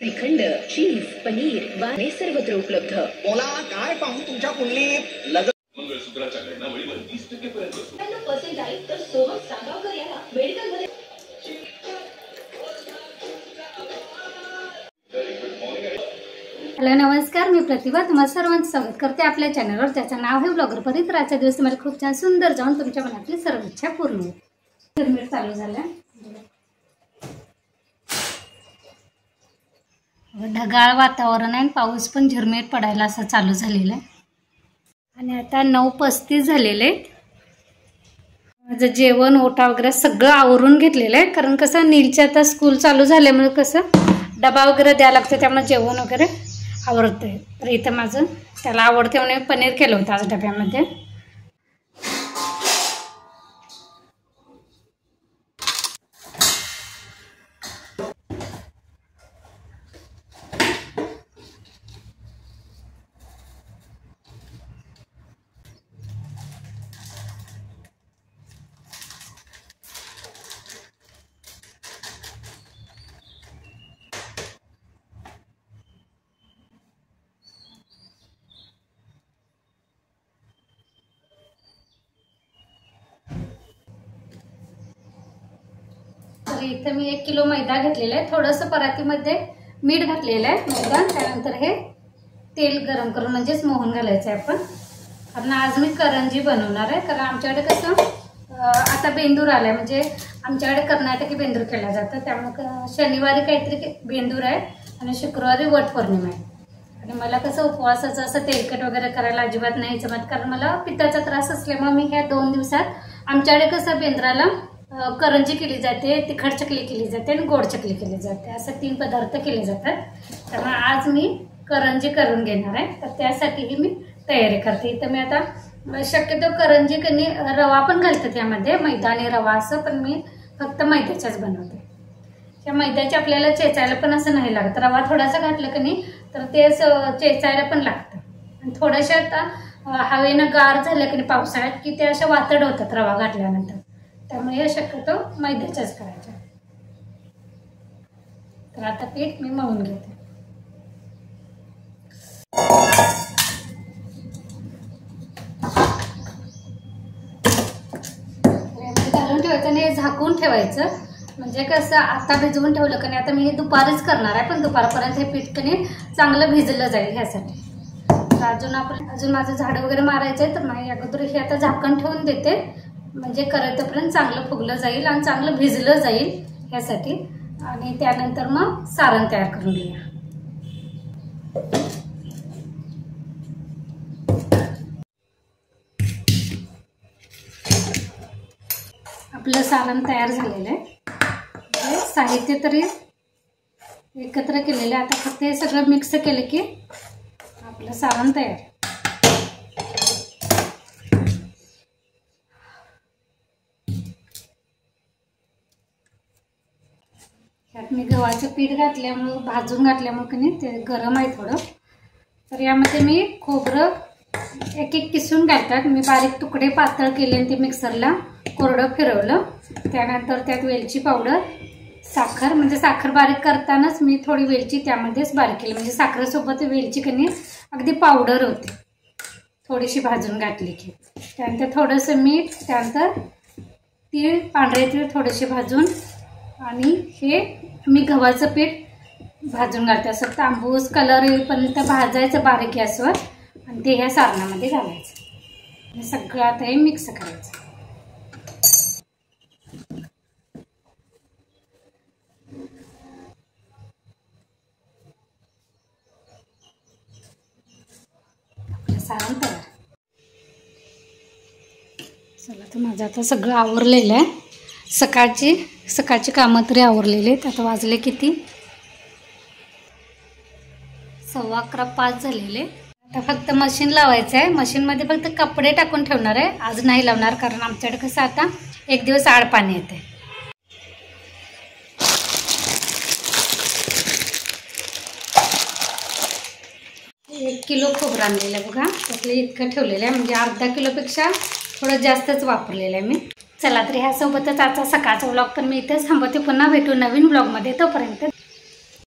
श्रीखंड, चीज, पनीर वाणे सर्वत्र उपलब्ध। बोला काय पाहू तुमच्या कुंडलीत लग्न मंगळसूत्राच्या घडणावळीवर 30% पर्यंत पर्सेंट आहे तर सोबत सागावकर याला मेडिकल मध्ये। हॅलो नमस्कार, मी प्रतिभा तुम्हा सर्वांचं स्वागत करते आपल्या चॅनलवर, ज्याचं नाव आहे ब्लॉगर परी। तर आजच्या दिवस तुम्हाला खूप छान सुंदर जाऊन तुमच्या मनातली सर्व इच्छा पूर्ण होईल। झिरमिट चालू झाल्या, ढगाळ वातावरण आहे, पाऊस पण झिरमिट पडायला असं चालू झालेलं आहे। आणि आता 9:35 झालेले आहेत। माझं जेवण ओटा वगैरे सगळं आवरून घेतलेलं आहे, कारण कसं नीलची आता स्कूल चालू झाल्यामुळे कसं डबा वगैरे द्यावं लागतं, त्यामुळे जेवण वगैरे आवडतं। तर इथं माझं त्याला आवडते म्हणून पनीर केलं होतं आज डब्यामध्ये। इथं मी 1 किलो मैदा घेतलेला आहे, थोडंसं परातीमध्ये मीठ घातलेलं आहे मैदा। त्यानंतर हे तेल गरम करून म्हणजेच मोहन घालायचं आहे आपण, कारण आज मी करंजी बनवणार आहे। कारण आमच्याकडे कसं आता बेंदूर आलाय, म्हणजे आमच्याकडे कर्नाटकी बेंदूर केला जातं, त्यामुळे शनिवारी काहीतरी बेंदूर आहे आणि शुक्रवारी वटपौर्णिमा आहे। आणि मला कसं उपवासाचं असं तेलकट वगैरे करायला अजिबात नाही जमत, कारण मला पित्ताचा त्रास असल्यामुळे मी ह्या 2 दिवसात आमच्याकडे कसं बेंद्राला करंजी केली जाते, तिखट चकली केली जाते आणि गोड चकली केली जाते, असं 3 पदार्थ केले जातात। त्यामुळे आज मी करंजी करून घेणार आहे, तर त्यासाठीही मी तयारी करते। इथं मी आता शक्यतो करंजी कधी रवा पण घालते त्यामध्ये, मैदा आणि रवा असं, पण मी फक्त मैद्याच्याच बनवते। त्या मैद्याचे आपल्याला चेचायला पण असं नाही लागत, रवा थोडासा घातलं की नाही तर ते चेचायला पण लागतं। आणि थोड्याशा आता हवेनं गार झालं की नाही पावसाळ्यात की ते अशा वातड होतात रवा घातल्यानंतर, त्यामुळे हे शक्यतो मैद्याच्याच करायच्या। तर आता पीठ मी मळून घेते। घालून ठेवायचं आणि झाकून ठेवायचं, म्हणजे कसं आता भिजवून ठेवलं की नाही, आता मी हे दुपारीच करणार आहे, पण दुपारपर्यंत हे पीठ की नाही चांगलं भिजलं जाईल ह्यासाठी। तर अजून माझं झाड वगैरे मारायचं आहे, तर नाही अगोदर हे आता झाकण ठेवून देते, म्हणजे करायचं चांगलं फुगलं जाईल आणि चांगलं भिजलं जाईल ह्यासाठी। आणि त्यानंतर मग सारण तयार करून घेऊया। आपलं सारण तयार झालेलं आहे, साहित्य तरी एकत्र केलेलं आहे। आता फक्त हे सगळं मिक्स केलं की आपलं सारण तयार। त्यात मी गव्हाचं पीठ घातल्यामुळं भाजून घातल्यामुळं की नाही ते गरम आहे थोडं, तर यामध्ये मी खोबरं 1-1 किसून घालतात। मी बारीक तुकडे पातळ केले आणि ते मिक्सरला कोरडं फिरवलं। त्यानंतर त्यात वेलची पावडर, साखर, म्हणजे साखर बारीक करतानाच मी थोडी वेलची त्यामध्येच बारीक केली, म्हणजे साखरेसोबत वेलची की नाही अगदी पावडर होते थोडीशी भाजून घातली की। त्यानंतर थोडंसं मीठ, त्यानंतर तीळ, पांढरे तीळ थोडेसे भाजून, आणि हे मी गव्हाचं पीठ भाजून घालते, असं तांबूस कलर येईपर्यंत भाजायचं बारीक गॅसवर, आणि ते ह्या सारणामध्ये घालायचं। हे सगळं आता हे मिक्स करायचं। आपलं सारण तयार। चला, तर माझं आता सगळं आवरलेलं आहे, सकाळची कामं तरी आवरलेली आहेत। आता वाजले किती, 11:15 झालेले। आता फक्त मशीन लावायचं आहे, मशीनमध्ये फक्त कपडे टाकून ठेवणार आहे, आज नाही लावणार, कारण आमच्याकडे कसं आता 1 दिवस आड पाणी येते। 1 किलो खोबरं आणलेलं आहे बघा, त्यातलं इतकं ठेवलेलं आहे, म्हणजे अर्धा किलोपेक्षा थोडं जास्तच वापरलेलं आहे मी। चला, तर ह्यासोबतच आजचा सकाळचा व्लॉग पण मी इथेच थांबवते, पुन्हा भेटू नवीन व्लॉगमध्ये, तोपर्यंत